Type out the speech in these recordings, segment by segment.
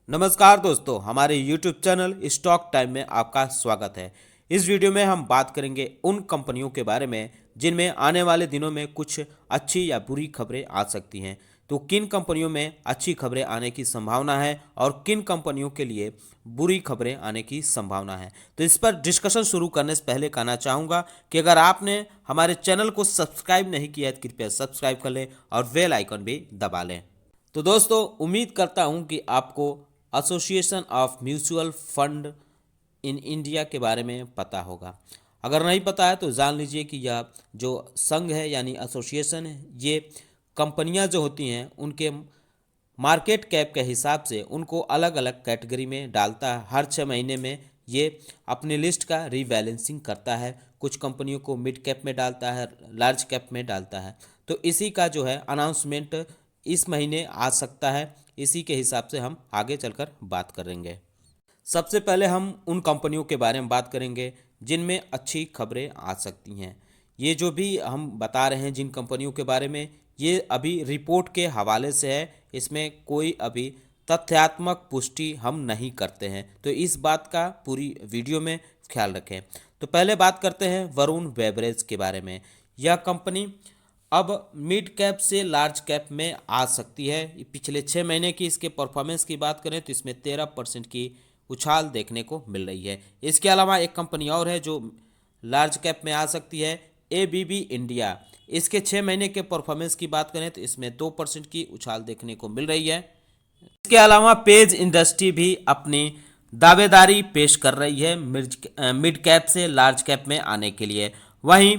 नमस्कार दोस्तों, हमारे YouTube चैनल स्टॉक टाइम में आपका स्वागत है। इस वीडियो में हम बात करेंगे उन कंपनियों के बारे में जिनमें आने वाले दिनों में कुछ अच्छी या बुरी खबरें आ सकती हैं। तो किन कंपनियों में अच्छी खबरें आने की संभावना है और किन कंपनियों के लिए बुरी खबरें आने की संभावना है। तो इस पर डिस्कशन शुरू करने से पहले कहना चाहूँगा कि अगर आपने हमारे चैनल को सब्सक्राइब नहीं किया है तो कृपया सब्सक्राइब कर लें और बेल आइकन भी दबा लें। तो दोस्तों, उम्मीद करता हूं कि आपको association of mutual fund in India के बारे में पता होगा। अगर नहीं पता है तो जान लीजिए कि यह जो संघ है यानी एसोसिएशन है, ये कंपनियां जो होती हैं उनके मार्केट कैप के हिसाब से उनको अलग अलग कैटेगरी में डालता है। हर 6 महीने में ये अपनी लिस्ट का रीबैलेंसिंग करता है। कुछ कंपनियों को मिड कैप में डालता है, लार्ज कैप में डालता है। तो इसी का जो है अनाउंसमेंट इस महीने आ सकता है। इसी के हिसाब से हम आगे चलकर बात करेंगे। सबसे पहले हम उन कंपनियों के बारे में बात करेंगे जिनमें अच्छी खबरें आ सकती हैं। ये जो भी हम बता रहे हैं जिन कंपनियों के बारे में, ये अभी रिपोर्ट के हवाले से है। इसमें कोई अभी तथ्यात्मक पुष्टि हम नहीं करते हैं, तो इस बात का पूरी वीडियो में ख्याल रखें। तो पहले बात करते हैं वरुण बेवरेज के बारे में। यह कंपनी अब मिड कैप से लार्ज कैप में आ सकती है। पिछले 6 महीने की इसके परफॉर्मेंस की बात करें तो इसमें 13% की उछाल देखने को मिल रही है। इसके अलावा एक कंपनी और है जो लार्ज कैप में आ सकती है, एबीबी इंडिया। इसके 6 महीने के परफॉर्मेंस की बात करें तो इसमें 2% की उछाल देखने को मिल रही है। इसके अलावा पेज इंडस्ट्री भी अपनी दावेदारी पेश कर रही है मिड कैप से लार्ज कैप में आने के लिए। वहीं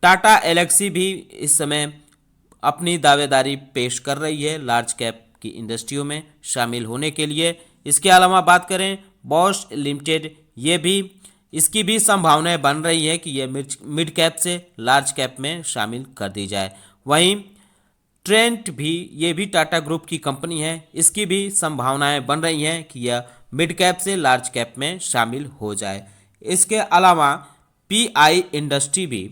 टाटा एलेक्सी भी इस समय अपनी दावेदारी पेश कर रही है लार्ज कैप की इंडस्ट्रियों में शामिल होने के लिए। इसके अलावा बात करें बॉश लिमिटेड, ये भी इसकी भी संभावनाएं बन रही है कि ये मिड कैप से लार्ज कैप में शामिल कर दी जाए। वहीं ट्रेंट भी, ये भी टाटा ग्रुप की कंपनी है, इसकी भी संभावनाएं बन रही हैं कि यह मिड कैप से लार्ज कैप में शामिल हो जाए। इसके अलावा पीआई इंडस्ट्री भी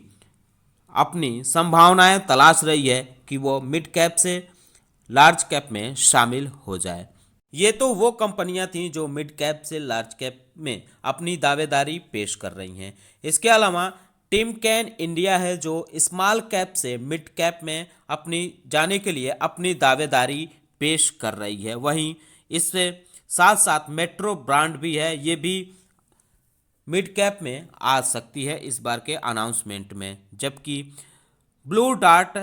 अपनी संभावनाएं तलाश रही है कि वो मिड कैप से लार्ज कैप में शामिल हो जाए। ये तो वो कंपनियां थीं जो मिड कैप से लार्ज कैप में अपनी दावेदारी पेश कर रही हैं। इसके अलावा टिमकेन इंडिया है जो स्मॉल कैप से मिड कैप में अपनी जाने के लिए अपनी दावेदारी पेश कर रही है। वहीं इससे साथ साथ मेट्रो ब्रांड भी है, ये भी मिड कैप में आ सकती है इस बार के अनाउंसमेंट में। जबकि ब्लू डार्ट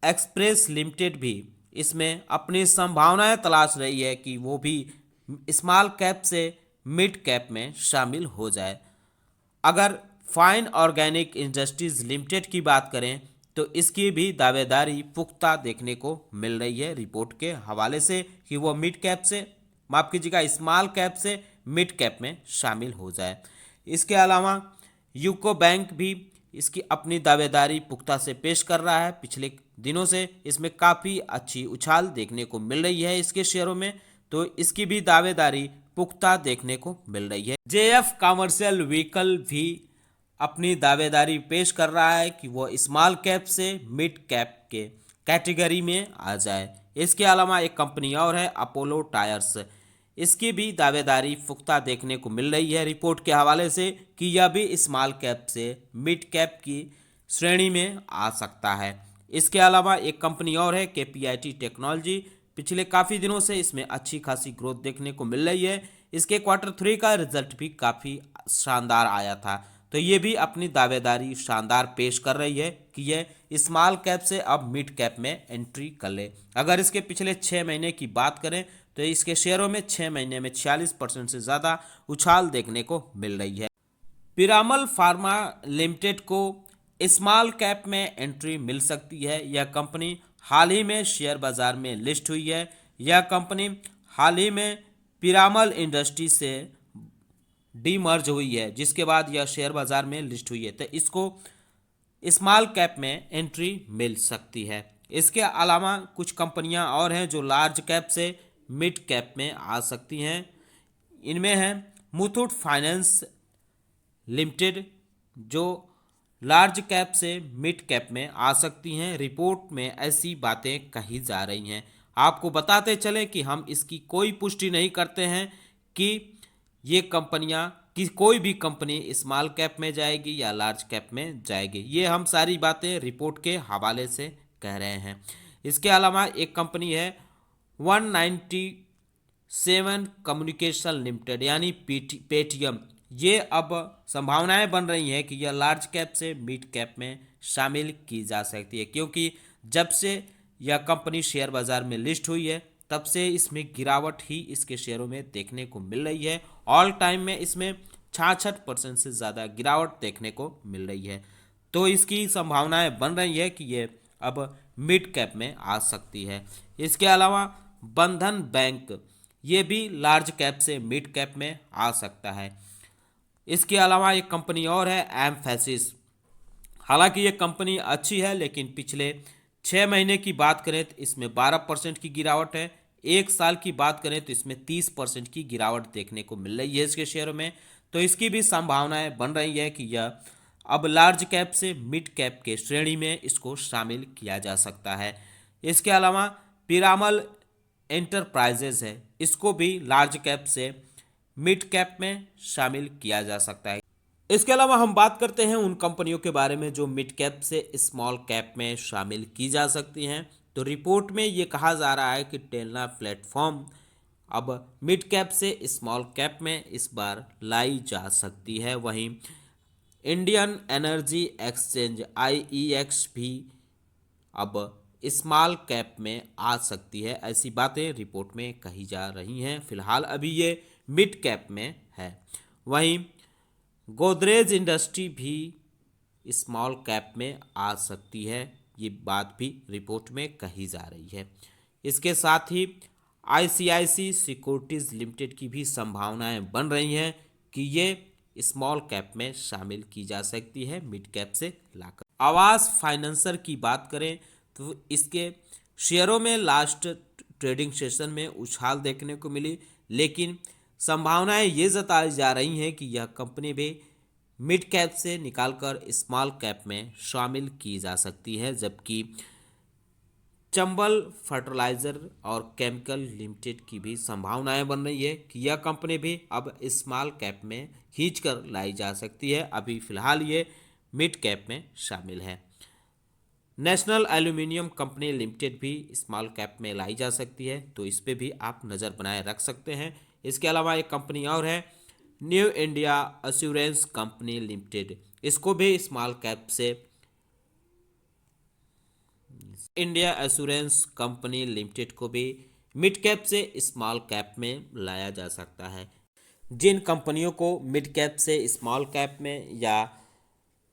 एक्सप्रेस लिमिटेड भी इसमें अपनी संभावनाएं तलाश रही है कि वो भी स्मॉल कैप से मिड कैप में शामिल हो जाए। अगर फाइन ऑर्गेनिक इंडस्ट्रीज लिमिटेड की बात करें तो इसकी भी दावेदारी पुख्ता देखने को मिल रही है रिपोर्ट के हवाले से कि वो मिड कैप से, माफ कीजिएगा, स्मॉल कैप से मिड कैप में शामिल हो जाए। इसके अलावा यूको बैंक भी इसकी अपनी दावेदारी पुख्ता से पेश कर रहा है। पिछले दिनों से इसमें काफ़ी अच्छी उछाल देखने को मिल रही है इसके शेयरों में, तो इसकी भी दावेदारी पुख्ता देखने को मिल रही है। जेएफ कमर्शियल व्हीकल भी अपनी दावेदारी पेश कर रहा है कि वो स्मॉल कैप से मिड कैप के कैटेगरी में आ जाए। इसके अलावा एक कंपनी और है अपोलो टायर्स, इसकी भी दावेदारी पुख्ता देखने को मिल रही है रिपोर्ट के हवाले से कि यह भी स्मॉल कैप से मिड कैप की श्रेणी में आ सकता है। इसके अलावा एक कंपनी और है केपीआईटी टेक्नोलॉजी, पिछले काफ़ी दिनों से इसमें अच्छी खासी ग्रोथ देखने को मिल रही है। इसके Q3 का रिजल्ट भी काफ़ी शानदार आया था, तो ये भी अपनी दावेदारी शानदार पेश कर रही है कि ये स्मॉल कैप से अब मिड कैप में एंट्री कर ले। अगर इसके पिछले 6 महीने की बात करें तो इसके शेयरों में 6 महीने में 46% से ज़्यादा उछाल देखने को मिल रही है। पिरामल फार्मा लिमिटेड को स्मॉल कैप में एंट्री मिल सकती है। यह कंपनी हाल ही में शेयर बाजार में लिस्ट हुई है। यह कंपनी हाल ही में पिरामल इंडस्ट्री से डीमर्ज हुई है, जिसके बाद यह शेयर बाजार में लिस्ट हुई है, तो इसको स्मॉल कैप में एंट्री मिल सकती है। इसके अलावा कुछ कंपनियां और हैं जो लार्ज कैप से मिड कैप में आ सकती हैं। इनमें है मुथूट फाइनेंस लिमिटेड जो लार्ज कैप से मिड कैप में आ सकती हैं। रिपोर्ट में ऐसी बातें कही जा रही हैं। आपको बताते चलें कि हम इसकी कोई पुष्टि नहीं करते हैं कि ये कंपनियां कि कोई भी कंपनी स्मॉल कैप में जाएगी या लार्ज कैप में जाएगी। ये हम सारी बातें रिपोर्ट के हवाले से कह रहे हैं। इसके अलावा एक कंपनी है 197 कम्युनिकेशन लिमिटेड यानी पेटीएम। ये अब संभावनाएं बन रही हैं कि यह लार्ज कैप से मिड कैप में शामिल की जा सकती है, क्योंकि जब से यह कंपनी शेयर बाजार में लिस्ट हुई है तब से इसमें गिरावट ही इसके शेयरों में देखने को मिल रही है। ऑल टाइम में इसमें 66% से ज़्यादा गिरावट देखने को मिल रही है। तो इसकी संभावनाएं बन रही है कि ये अब मिड कैप में आ सकती है। इसके अलावा बंधन बैंक ये भी लार्ज कैप से मिड कैप में आ सकता है। इसके अलावा एक कंपनी और है एम्फैसिस। हालांकि ये कंपनी अच्छी है, लेकिन पिछले 6 महीने की बात करें तो इसमें 12% की गिरावट है। एक साल की बात करें तो इसमें 30% की गिरावट देखने को मिल रही है इसके शेयरों में। तो इसकी भी संभावनाएं बन रही है कि यह अब लार्ज कैप से मिड कैप के श्रेणी में इसको शामिल किया जा सकता है। इसके अलावा पिरामल एंटरप्राइजेज है, इसको भी लार्ज कैप से मिड कैप में शामिल किया जा सकता है। इसके अलावा हम बात करते हैं उन कंपनियों के बारे में जो मिड कैप से स्मॉल कैप में शामिल की जा सकती हैं। तो रिपोर्ट में ये कहा जा रहा है कि टेल्ना प्लेटफॉर्म अब मिड कैप से स्मॉल कैप में इस बार लाई जा सकती है। वहीं इंडियन एनर्जी एक्सचेंज IEX भी अब स्मॉल कैप में आ सकती है, ऐसी बातें रिपोर्ट में कही जा रही हैं। फिलहाल अभी ये मिड कैप में है। वहीं गोदरेज इंडस्ट्री भी स्मॉल कैप में आ सकती है, ये बात भी रिपोर्ट में कही जा रही है। इसके साथ ही ICICI सिक्योरिटीज़ लिमिटेड की भी संभावनाएं बन रही हैं कि ये स्मॉल कैप में शामिल की जा सकती है मिड कैप से लाकर। आवास फाइनेंसर की बात करें तो इसके शेयरों में लास्ट ट्रेडिंग सेशन में उछाल देखने को मिली, लेकिन संभावनाएं ये जताई जा रही हैं कि यह कंपनी भी मिड कैप से निकालकर स्मॉल कैप में शामिल की जा सकती है। जबकि चंबल फर्टिलाइजर और केमिकल लिमिटेड की भी संभावनाएं बन रही है कि यह कंपनी भी अब स्मॉल कैप में खींचकर लाई जा सकती है। अभी फिलहाल ये मिड कैप में शामिल है। नेशनल एल्यूमिनियम कंपनी लिमिटेड भी स्मॉल कैप में लाई जा सकती है, तो इस पे भी आप नज़र बनाए रख सकते हैं। इसके अलावा एक कंपनी और है new India assurance company limited, इसको भी स्मॉल कैप से इंडिया एश्योरेंस कंपनी लिमिटेड को भी मिड कैप से स्मॉल कैप में लाया जा सकता है। जिन कंपनियों को मिड कैप से स्मॉल कैप में या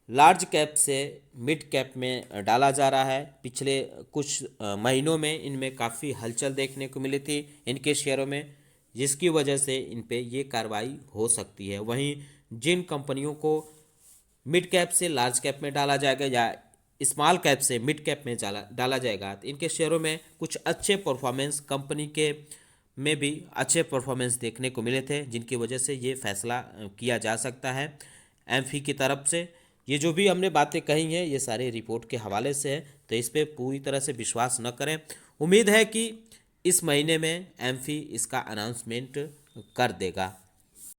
लार्ज कैप से मिड कैप में डाला जा रहा है, पिछले कुछ महीनों में इनमें काफ़ी हलचल देखने को मिली थी इनके शेयरों में, जिसकी वजह से इन पे ये कार्रवाई हो सकती है। वहीं जिन कंपनियों को मिड कैप से लार्ज कैप में डाला जाएगा या स्मॉल कैप से मिड कैप में डाला जाएगा, तो इनके शेयरों में कुछ अच्छे परफॉर्मेंस कंपनी के में भी अच्छे परफॉर्मेंस देखने को मिले थे, जिनकी वजह से ये फैसला किया जा सकता है एम्फी की तरफ से। ये जो भी हमने बातें कही हैं ये सारे रिपोर्ट के हवाले से है, तो इस पर पूरी तरह से विश्वास न करें। उम्मीद है कि इस महीने में एम्फी इसका अनाउंसमेंट कर देगा।